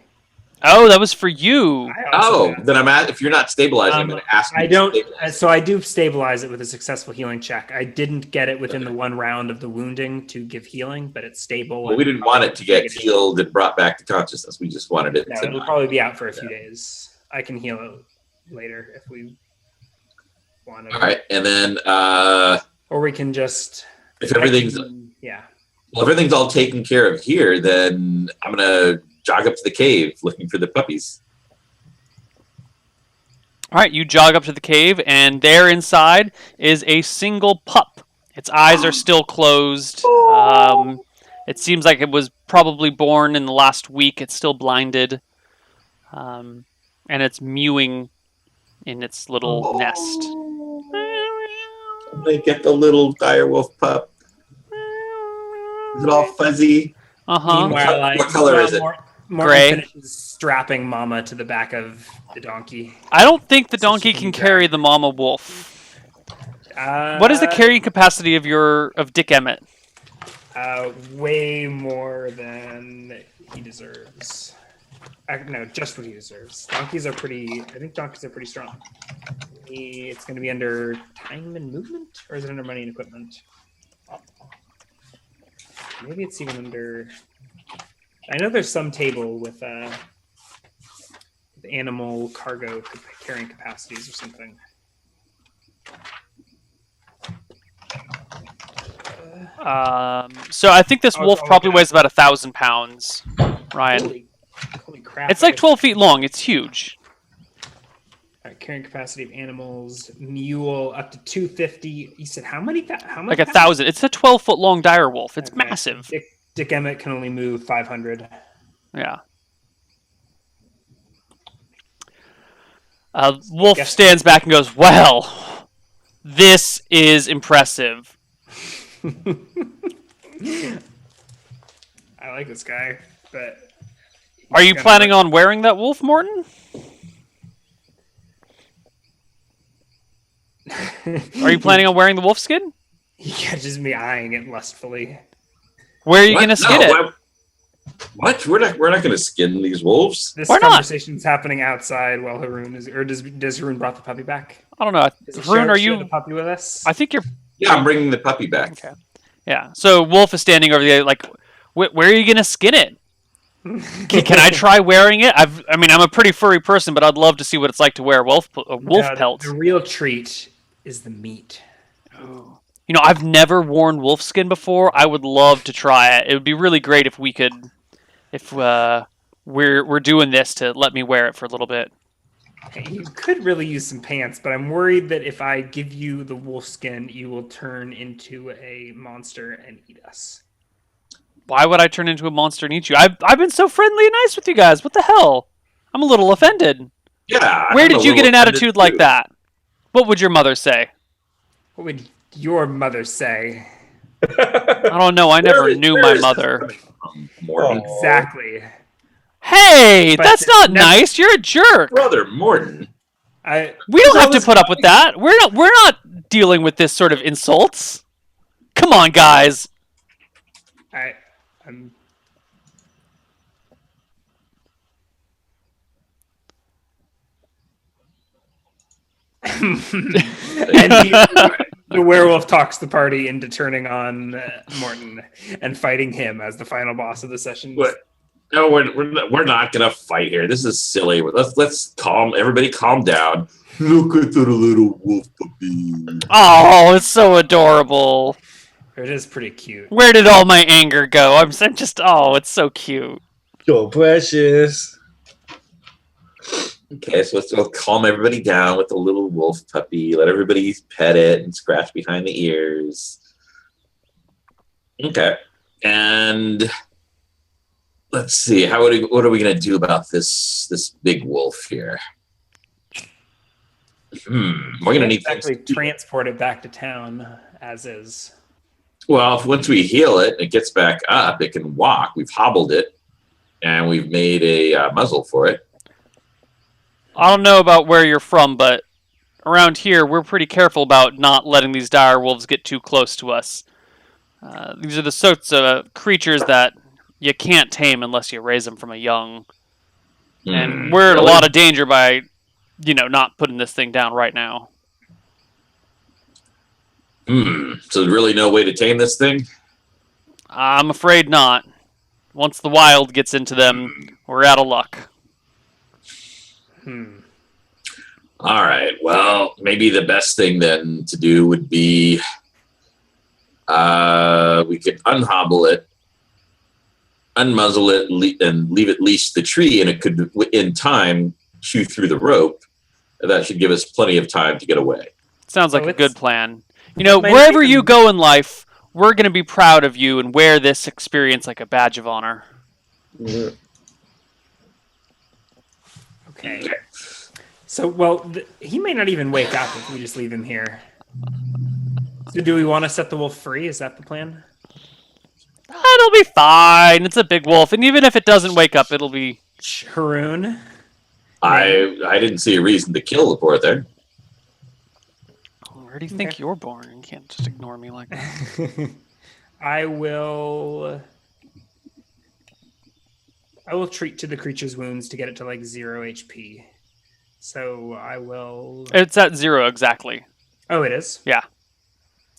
Oh, that was for you. I also Oh, then if you're not stabilizing, I'm going to ask you I to don't. stabilize. So I do stabilize it with a successful healing check. I didn't get it within the one round of the wounding to give healing, but it's stable. Well, we didn't want it to get healed and brought back to consciousness. We just wanted it No, to it'll not. probably be out for a few days. I can heal it later if we want to. All right, and then Or we can just. if everything's Yeah. well, if everything's all taken care of here, then I'm gonna jog up to the cave looking for the puppies. All right, you jog up to the cave, and there inside is a single pup. Its eyes are still closed. It seems like it was probably born in the last week. It's still blinded. And it's mewing in its little nest. I'm gonna get the little direwolf pup. Is it all fuzzy? Uh-huh. Meanwhile, What color is it? Morton Gray. finishes strapping Mama to the back of the donkey. I don't think the So donkey she can can carry drag. the mama wolf. What is the carrying capacity of Dick Emmett? Way more than he deserves. No, just what he deserves. Donkeys are pretty. I think donkeys are pretty strong. It's going to be under time and movement, or is it under money and equipment? Maybe it's even under. I know there's some table with animal cargo carrying capacities or something. So I think this Oh, wolf oh, probably okay. weighs about 1,000 pounds, Ryan. Holy crap! It's like 12 feet long. It's huge. All right, carrying capacity of animals, mule up to 250. You said how many? How much? Like 1,000. It's a 12-foot long dire wolf. It's massive. Dick Emmett can only move 500. Yeah. Wolf stands back and goes, "Well, this is impressive." I like this guy, but Are you planning on wearing that wolf, Morton? Are you planning on wearing the wolf skin? He catches me eyeing it lustfully. Where are you going to skin it? What? We're not going to skin these wolves. This Why not? conversation's happening outside while Haroon is, or does Haroon brought the puppy back? I don't know. Does he Haroon, share- are share you? the puppy with us? I think you're. Yeah, I'm bringing the puppy back. Okay. Yeah. So Wolf is standing over there, like, where are you going to skin it? Can I try wearing it? I mean, I'm a pretty furry person, but I'd love to see what it's like to wear a wolf No, pelt. The real treat is the meat. You know, I've never worn wolf skin before. I would love to try it. It would be really great if we could, if we're doing this, to let me wear it for a little bit. You could really use some pants, but I'm worried that if I give you the wolf skin, you will turn into a monster and eat us. Why would I turn into a monster and eat you? I've been so friendly and nice with you guys. What the hell? I'm a little offended. Yeah. Where I'm did a you get little an offended attitude like too. that? What would your mother say? What would your mother say? I don't know. I never knew my mother. Morton. Exactly. Hey, But that's not never- nice. You're a jerk. Brother Morton. We don't have to put up with that. We're not dealing with this sort of insults. Come on, guys. I'm and the werewolf talks the party into turning on Morton and fighting him as the final boss of the session. What? No, we're not gonna fight here. This is silly. Let's calm down. Look at the little wolf puppy. Oh, it's so adorable. It is pretty cute. Where did all my anger go? I'm just, oh, it's so cute. So precious. Okay, so let's calm everybody down with the little wolf puppy. Let everybody pet it and scratch behind the ears. Okay, and let's see. What are we gonna do about this big wolf here? We're gonna need actually things to do. transport it back to town as is. Well, once we heal it, it gets back up. It can walk. We've hobbled it, and we've made a muzzle for it. I don't know about where you're from, but around here, we're pretty careful about not letting these dire wolves get too close to us. These are the sorts of creatures that you can't tame unless you raise them from a young. And we're in a Really? lot of danger by, not putting this thing down right now. So there's really no way to tame this thing? I'm afraid not. Once the wild gets into them, we're out of luck. All right. Well, maybe the best thing then to do would be we could unhobble it, unmuzzle it, and leave it leash the tree, and it could, in time, chew through the rope. That should give us plenty of time to get away. Sounds like a good plan. might Wherever even- you go in life, we're going to be proud of you and wear this experience like a badge of honor. Okay. So, well, he may not even wake up if we just leave him here. So do we want to set the wolf free? Is that the plan? It'll be fine. It's a big wolf. And even if it doesn't wake up, it'll be... Haroon? I didn't see a reason to kill the poor thing. Where do you think you're born? You can't just ignore me like that. I will treat to the creature's wounds to get it to like 0 HP. So I will. It's at 0 exactly. Oh, it is? Yeah.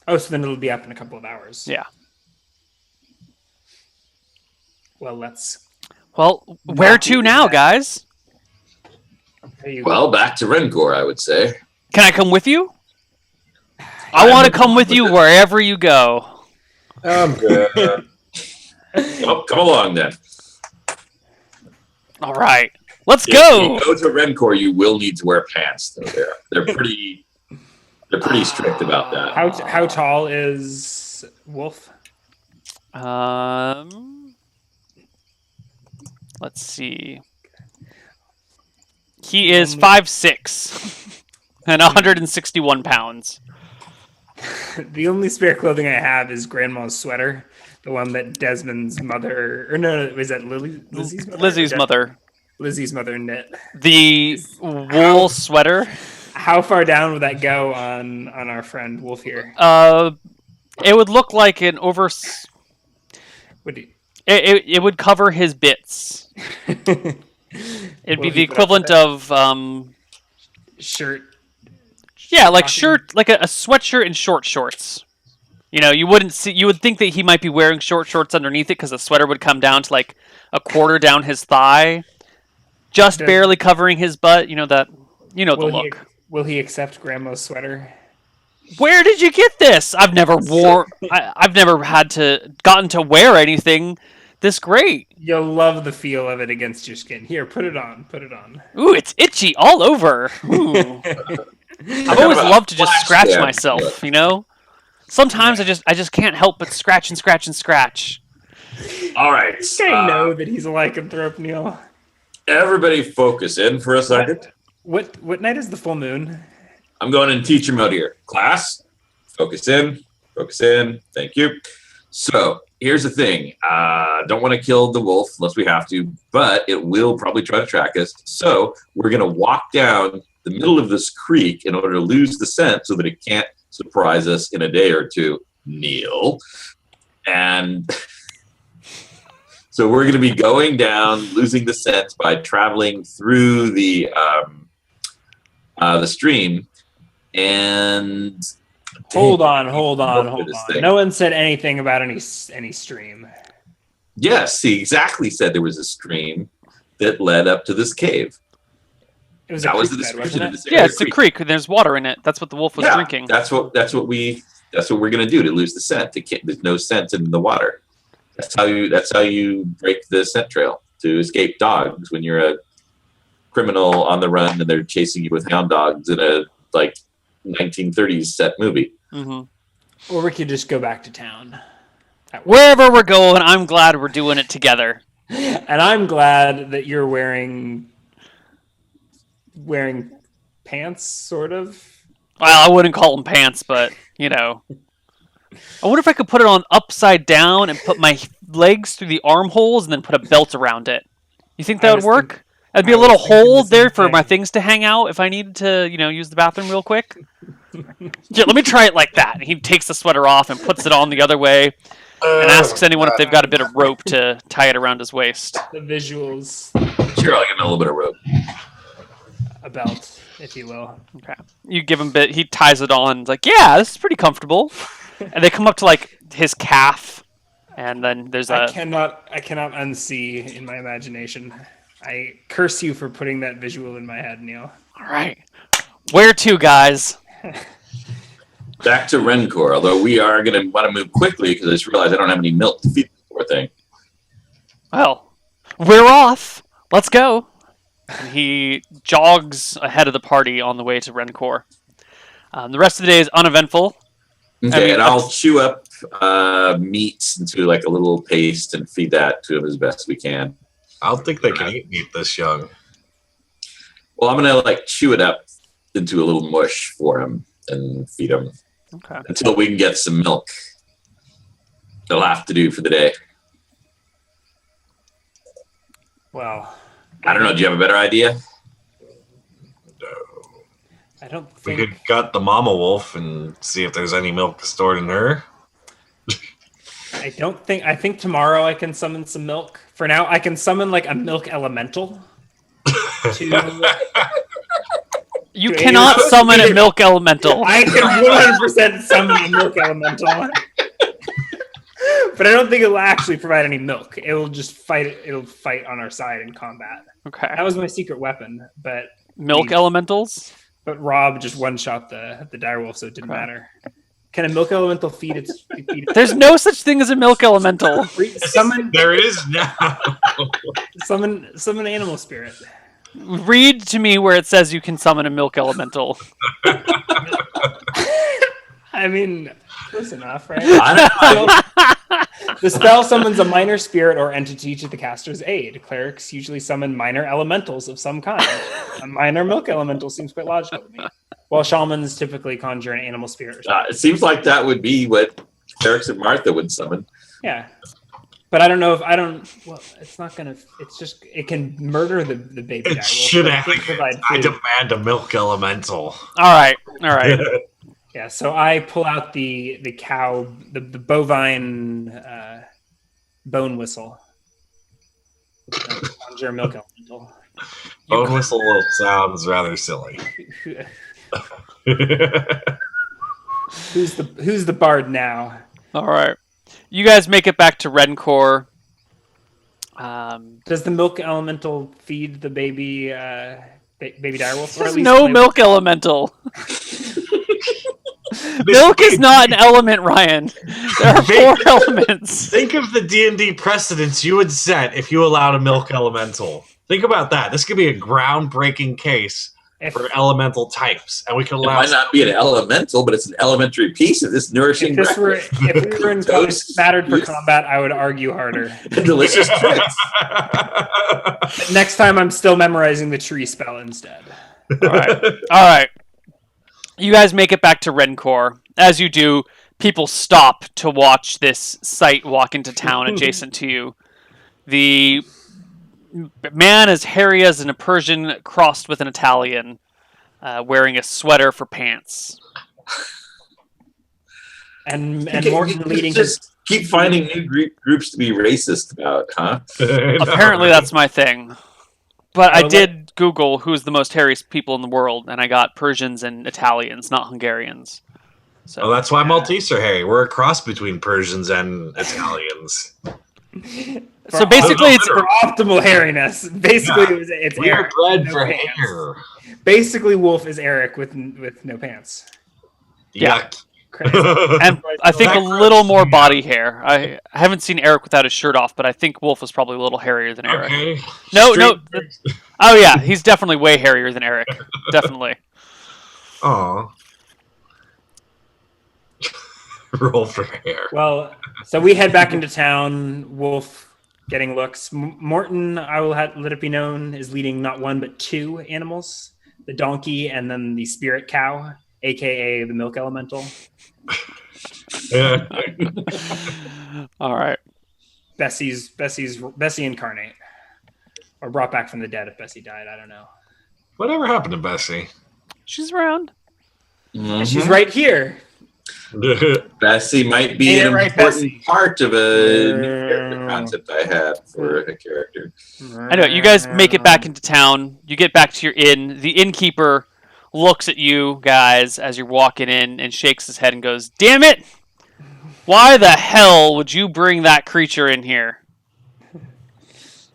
Oh, so then it'll be up in a couple of hours. Yeah. Well, let's. Well, where to now, guys? There you go. Well, back to Rencor, I would say. Can I come with you? I want to come with you wherever you go. I'm good. Come along then. All right. Let's If go. you go to Rencor, you will need to wear pants. Though they're pretty strict about that. How tall is Wolf? Let's see. He is 5'6" and 161 pounds. The only spare clothing I have is Grandma's sweater, the one that Desmond's mother, or no, was that Lizzie's mother? Lizzie's mother. Lizzie's mother knit. The wool sweater. How far down would that go on our friend Wolf here? It would look like an over. Would he? It would cover his bits. It'd be the equivalent of Shirt. yeah, like Stocking. shirt, like a sweatshirt and short shorts. You wouldn't see. You would think that he might be wearing short shorts underneath it because the sweater would come down to like a quarter down his thigh, just Does- barely covering his butt. The look. Will he accept Grandma's sweater? Where did you get this? I've never I've never gotten to wear anything this great. You'll love the feel of it against your skin. Here, put it on. Put it on. Ooh, it's itchy all over. Ooh. I've always loved to just scratch myself. Sometimes I just can't help but scratch and scratch and scratch. All right. I know that he's a lycanthrope, Neil. Everybody focus in for a second. What night is the full moon? I'm going in teacher mode here. Class, focus in. Thank you. So here's the thing. Don't want to kill the wolf unless we have to, but it will probably try to track us. So we're going to walk down the middle of this creek in order to lose the scent so that it can't surprise us in a day or two, Neil. And so we're going to be going down, losing the scent by traveling through the stream. And Hold on. thing. No one said anything about any stream. Yes, he exactly said there was a stream that led up to this cave. It was That a was the creek bed, description of wasn't this Yeah, area. it's a creek. There's water in it. That's what the wolf was drinking. That's what we're gonna do to lose the scent. There's no scent in the water. That's how you break the scent trail to escape dogs when you're a criminal on the run and they're chasing you with hound dogs in a 1930s set movie. Hmm. it? Or we could just go back to town. Wherever we're going, I'm glad we're doing it together. And I'm glad that you're wearing pants, sort of. Well, I wouldn't call them pants, but I wonder if I could put it on upside down and put my legs through the armholes and then put a belt around it. You think that would work? That'd be I a little was thinking hole the same there for my thing. things to hang out if I needed to, use the bathroom real quick. Yeah, let me try it like that. And he takes the sweater off and puts it on the other way and asks anyone if they've got a bit of rope to tie it around his waist. The visuals. Sure, I'll give him a little bit of rope. a belt, if you will. Okay. You give him a bit. He ties it on. It's like, yeah, this is pretty comfortable. And they come up to like his calf, and then there's I a. cannot unsee in my imagination. I curse you for putting that visual in my head, Neil. All right. Where to, guys? Back to Rencor, although we are going to want to move quickly because I just realized I don't have any milk to feed the poor thing. Well, we're off. Let's go. And he jogs ahead of the party on the way to Rencor. The rest of the day is uneventful. Okay, and I'll chew up meat into like a little paste and feed that to him as best we can. I don't think they can eat meat this young. Well, I'm going to like chew it up into a little mush for him and feed him until we can get some milk. That'll have to do for the day. Well, I don't know. Do you have a better idea? I don't We think... could gut the mama wolf and see if there's any milk stored in her. I think tomorrow I can summon some milk. For now, I can summon like a milk elemental. You cannot summon a milk elemental. I can 100% summon a milk elemental. But I don't think it will actually provide any milk. It will just fight. It'll fight on our side in combat. Okay. That was my secret weapon, but Milk elementals? But Rob just one-shot the direwolf, so it didn't matter. Can a milk elemental feed its... There's no such thing as a milk elemental. There is now. Summon animal spirit. Read to me where it says you can summon a milk elemental. I mean, close enough, right? The spell summons a minor spirit or entity to the caster's aid. Clerics usually summon minor elementals of some kind. A minor milk elemental seems quite logical to me. While shamans typically conjure an animal spirit. It seems like that would be what Clerics of Martha would summon. Yeah. But I don't know if well, it's not gonna. It's just it can murder the baby. It should I demand a milk elemental. All right. Yeah, so I pull out the cow, the bovine bone whistle. Conjure a milk elemental. Bone whistle sounds rather silly. Who's the bard now? All right. You guys make it back to Rencor. Does the milk elemental feed the baby baby direwolf? There's no milk elemental. Milk is not an element, Ryan. There are 4 elements. Think of the D&D precedents you would set if you allowed a milk elemental. Think about that. This could be a groundbreaking case for elemental types, and we could allow. It might not be an elemental, but it's an elementary piece of this nourishing. If we were in battered for combat, I would argue harder. Delicious treats. Next time, I'm still memorizing the tree spell instead. All right. You guys make it back to Rencor. As you do, people stop to watch this sight walk into town adjacent to you. The man as hairy as a Persian crossed with an Italian, wearing a sweater for pants. And Morton leading just keep finding new groups to be racist about, huh? Apparently that's my thing. But I did Google who's the most hairiest people in the world, and I got Persians and Italians, not Hungarians. So that's why Maltese are hairy. We're a cross between Persians and Italians. So basically, it's for optimal hairiness. Basically, it's we Eric. Are bred for hair. Basically, Wolf is Eric with no pants. Yeah. And I think a little more body hair. I haven't seen Eric without his shirt off, but I think Wolf is probably a little hairier than Eric. Okay. No. Oh yeah, he's definitely way hairier than Eric. Definitely. Aw. Roll for hair. Well, so we head back into town. Wolf getting looks. Morton, I will let it be known, is leading not 1 but 2 animals: the donkey and then the spirit cow, aka the milk elemental. All right. Bessie incarnate, or brought back from the dead. If Bessie died, I don't know. Whatever happened to Bessie? She's around. Mm-hmm. She's right here. Bessie might be Ain't an it right, important Bessie? part of a new character concept I had for a character. Anyway, you guys make it back into town. You get back to your inn. The innkeeper looks at you guys as you're walking in and shakes his head and goes, "Damn it! Why the hell would you bring that creature in here?"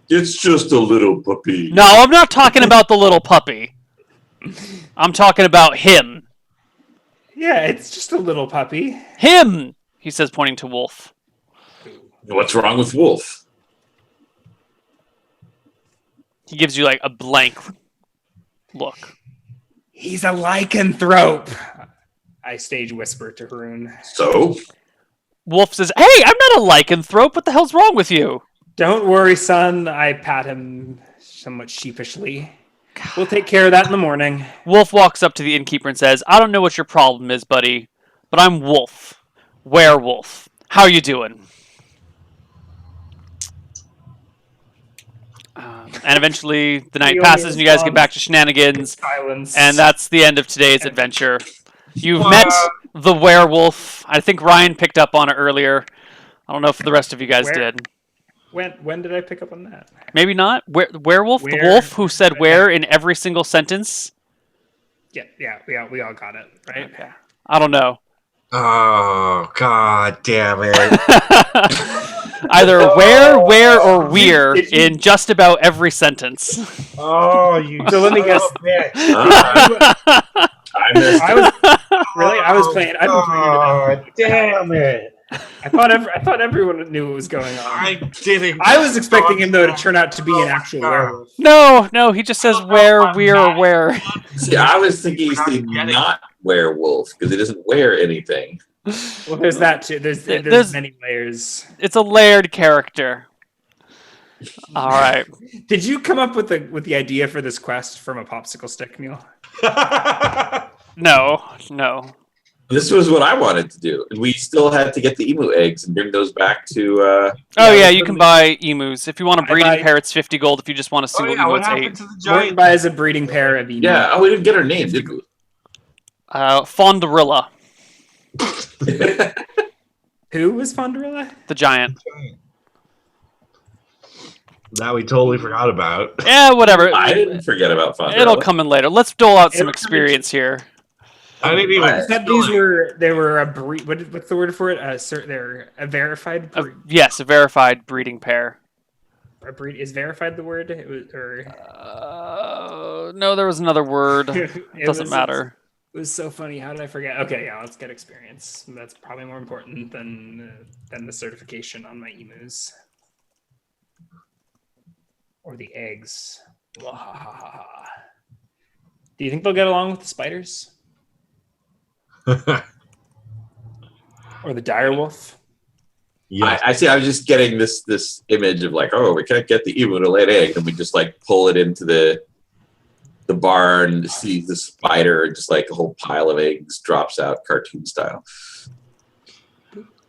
It's just a little puppy. No, I'm not talking about the little puppy. I'm talking about him. Yeah, it's just a little puppy. Him, he says, pointing to Wolf. What's wrong with Wolf? He gives you like a blank look. He's a lycanthrope. I stage whisper to Haroon. So? Wolf says, "Hey, I'm not a lycanthrope. What the hell's wrong with you?" Don't worry, son. I pat him somewhat sheepishly. We'll take care of that in the morning. Wolf walks up to the innkeeper and says, "I don't know what your problem is, buddy, but I'm Wolf. Werewolf. How you doing?" And eventually the night passes and you guys get back to Shenanigans. Silence. And that's the end of today's adventure. You've met the werewolf. I think Ryan picked up on it earlier. I don't know if the rest of you guys did. When did I pick up on that? Maybe not. Werewolf? The wolf who said where in every single sentence? Yeah, we all got it, right? Okay. I don't know. Oh, god damn it. Either where, or we're in just about every sentence. Oh, you So let me guess. bitch. I missed I was playing. I've been playing Oh, damn it. I thought everyone knew what was going on. I didn't. I was expecting him though to turn out to be an actual werewolf. No, he just says where, we're, or where. See, I was thinking he's the not werewolf because he doesn't wear anything. Well, there's that too. There's many layers. It's a layered character. All right. Did you come up with the idea for this quest from a popsicle stick, Neil? No. This was what I wanted to do, and we still had to get the emu eggs and bring those back to. You can buy emus if you want a breeding pair. It's 50 gold. If you just want a single emu, it's 8. Morton buys a breeding pair of emu. Yeah. Oh, we didn't get her name, did we? Fonderilla, Who was Fonderilla? the giant. That we totally forgot about. Yeah, whatever. I didn't forget about Fonderella. It'll come in later. Let's dole out some experience here. I didn't even. They were a breed. What's the word for it? They're a verified breed. Yes, a verified breeding pair. A breed is verified the word? It was, No, there was another word. Doesn't matter. It was so funny. How did I forget? Okay, yeah, let's get experience. That's probably more important than the certification on my emus or the eggs. Do you think they'll get along with the spiders or the direwolf? Yeah. I see. I was just getting this image of like, oh, we can't get the emu to lay an egg, and we just like pull it into the barn, see the spider, just like a whole pile of eggs drops out, cartoon style.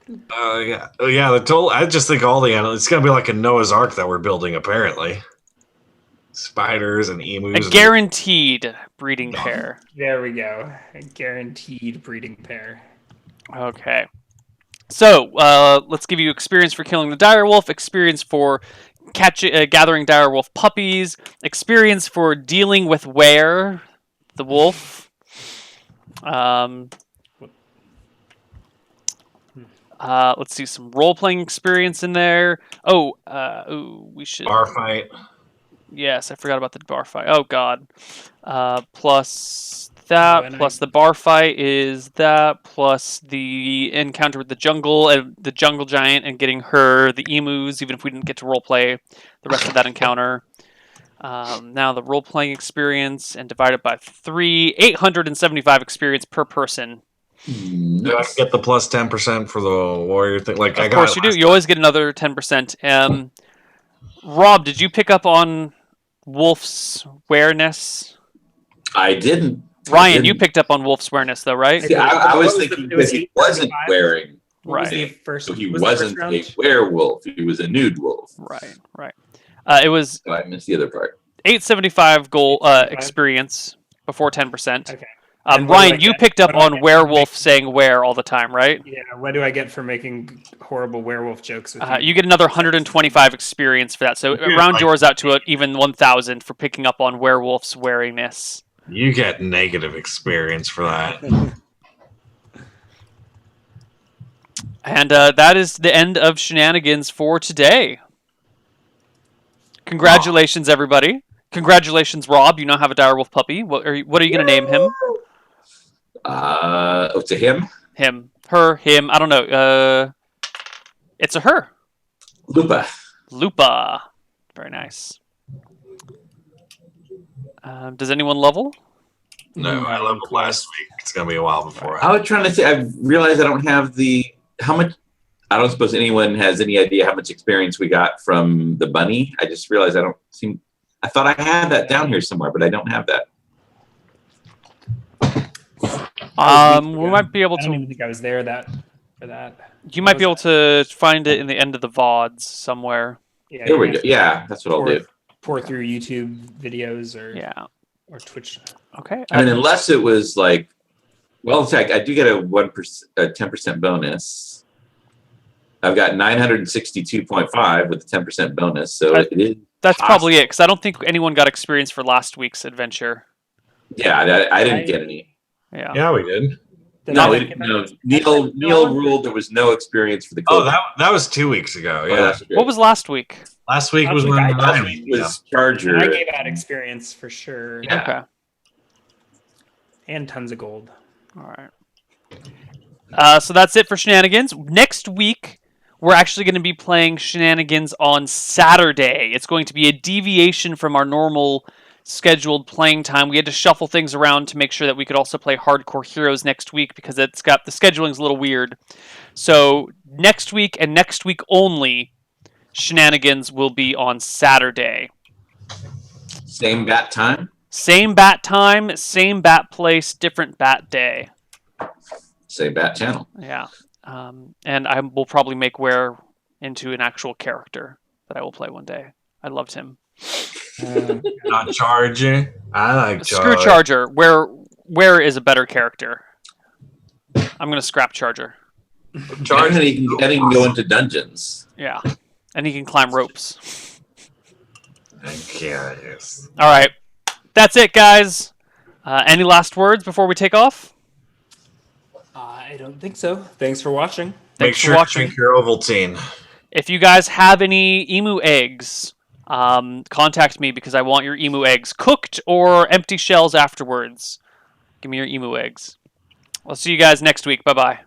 Yeah. The total. I just think all the animals. It's gonna be like a Noah's Ark that we're building. Apparently, spiders and emus. A guaranteed breeding pair. There we go. A guaranteed breeding pair. Okay. So let's give you experience for killing the direwolf, experience for gathering direwolf puppies, experience for dealing with the wolf. Let's see some role-playing experience in there. We should bar fight. Yes, I forgot about the bar fight. Oh god. Plus that, plus the bar fight is that, plus the encounter with the jungle and the jungle giant and getting her the emus, even if we didn't get to roleplay the rest of that encounter. Now the role-playing experience and divided by 3, 875 experience per person. Do I get the plus 10% for the warrior thing? Like, Of course you do. You always get another 10%. Rob, did you pick up on Wolf's awareness? I didn't. Ryan, you picked up on Wolf's awareness, though, right? See, I was thinking that he wasn't wearing. Right. So he wasn't a werewolf. He was a nude wolf. Right. It was. So I missed the other part. 875 goal experience before 10%. Okay. And what do I Ryan, you get- picked up what do I on get for werewolf saying where all the time, right? Yeah, what do I get for making horrible werewolf jokes with you? You get another 125 experience for that. So round like- yours out to an even 1,000 for picking up on werewolf's wariness. You get negative experience for that. And that is the end of Shenanigans for today. Congratulations, everybody. Congratulations, Rob. You now have a direwolf puppy. What are you going to name him? To him, Him. Her. Him. I don't know. It's a her. Lupa. Lupa. Very nice. Does anyone level? No, I leveled last week. It's gonna be a while before. I was trying to say. I realized I don't have how much. I don't suppose anyone has any idea how much experience we got from the bunny. I just realized I don't seem. I thought I had that down here somewhere, but I don't have that. We might be able I don't to. even think I was there for that. You might be able to find it in the end of the VODs somewhere. Yeah, There we you go. have Yeah, that's what I'll to do. pour through YouTube videos Yeah. or Twitch. Okay. I mean, unless it was like, well, in fact, I do get a 10% bonus. I've got 962.5 with the 10% bonus, so it is. That's possible. probably it, because I don't think anyone got experience for last week's adventure. Yeah, I didn't get any. Yeah. Yeah, we did. No, Neil ruled there was no experience for the. Oh, COVID. that was 2 weeks ago. Oh, Yeah, that's great. What was last week? last week Last was week when I- the last nine It week. was Charger. And I gave out experience for sure. Yeah. Okay. And tons of gold. All right. So that's it for Shenanigans. Next week, we're actually going to be playing Shenanigans on Saturday. It's going to be a deviation from our normal scheduled playing time. We had to shuffle things around to make sure that we could also play Hardcore Heroes next week because the scheduling's a little weird. So next week and next week only, Shenanigans will be on Saturday. Same bat time. Same bat time, same bat place, different bat day. Same bat channel. Yeah. And I will probably make Ware into an actual character that I will play one day. I loved him. Not Charger. I like Screw Charger. Charger. Ware is a better character. I'm going to scrap Charger. And then he can go into dungeons. Yeah. And he can climb ropes. Yes. All right. That's it, guys. Any last words before we take off? I don't think so. Thanks for watching. Make Thanks for sure to watching. drink your Ovaltine. If you guys have any emu eggs, contact me because I want your emu eggs cooked or empty shells afterwards. Give me your emu eggs. I'll see you guys next week. Bye-bye.